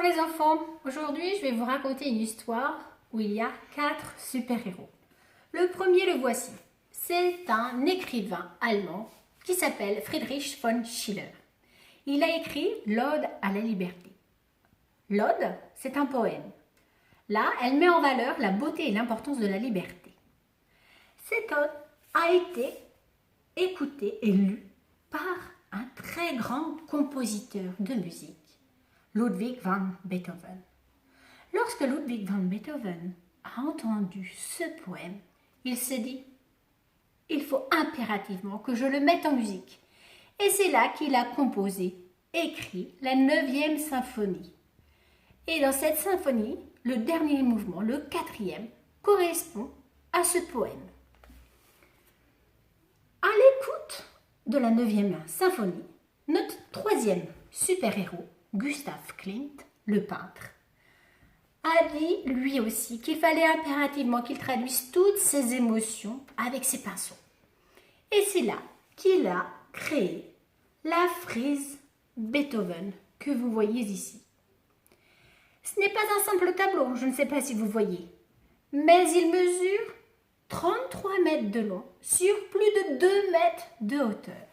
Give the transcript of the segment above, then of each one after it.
les enfants, aujourd'hui je vais vous raconter une histoire où il y a 4 super-héros. Le premier, le voici. C'est un écrivain allemand qui s'appelle Friedrich von Schiller. Il a écrit l'Ode à la liberté. L'Ode, c'est un poème. Là, elle met en valeur la beauté et l'importance de la liberté. Cette ode a été écoutée et lue par un très grand compositeur de musique, Ludwig van Beethoven. Lorsque Ludwig van Beethoven a entendu ce poème, il s'est dit « Il faut impérativement que je le mette en musique ». Et c'est là qu'il a composé, écrit la 9e symphonie. Et dans cette symphonie, le dernier mouvement, le 4e, correspond à ce poème. À l'écoute de la 9e symphonie, notre 3e super-héros, Gustav Klimt, le peintre, a dit lui aussi qu'il fallait impérativement qu'il traduise toutes ses émotions avec ses pinceaux. Et c'est là qu'il a créé la frise Beethoven que vous voyez ici. Ce n'est pas un simple tableau, je ne sais pas si vous voyez, mais il mesure 33 mètres de long sur plus de 2 mètres de hauteur.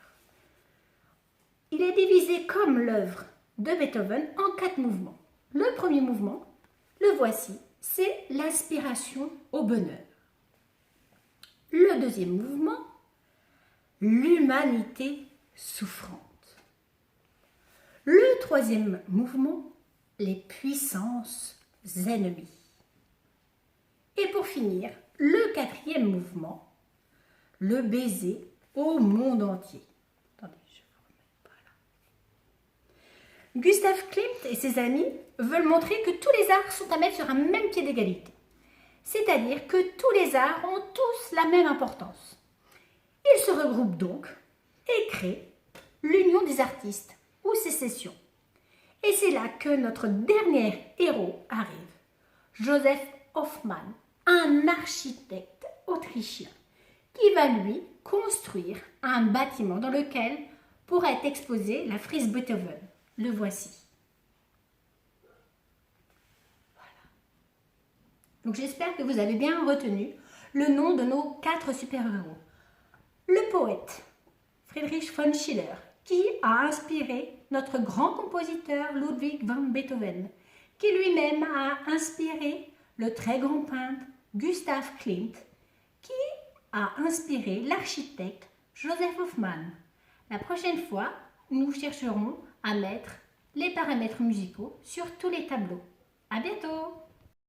Il est divisé comme l'œuvre de Beethoven en 4 mouvements. Le premier mouvement, le voici, c'est l'aspiration au bonheur. Le deuxième mouvement, l'humanité souffrante. Le troisième mouvement, les puissances ennemies. Et pour finir, le 4e mouvement, le baiser au monde entier. Attendez, je vous remets là. Gustav Klimt et ses amis veulent montrer que tous les arts sont à mettre sur un même pied d'égalité. C'est-à-dire que tous les arts ont tous la même importance. Ils se regroupent donc et créent l'Union des artistes ou sécession. Et c'est là que notre dernier héros arrive, Joseph Hofmann, un architecte autrichien, qui va lui construire un bâtiment dans lequel pourrait être exposée la frise Beethoven. Le voici. Voilà. Donc j'espère que vous avez bien retenu le nom de nos 4 super-héros. Le poète Friedrich von Schiller, qui a inspiré notre grand compositeur Ludwig van Beethoven, qui lui-même a inspiré le très grand peintre Gustav Klimt, qui a inspiré l'architecte Joseph Hofmann. La prochaine fois, nous chercherons à mettre les paramètres musicaux sur tous les tableaux. À bientôt!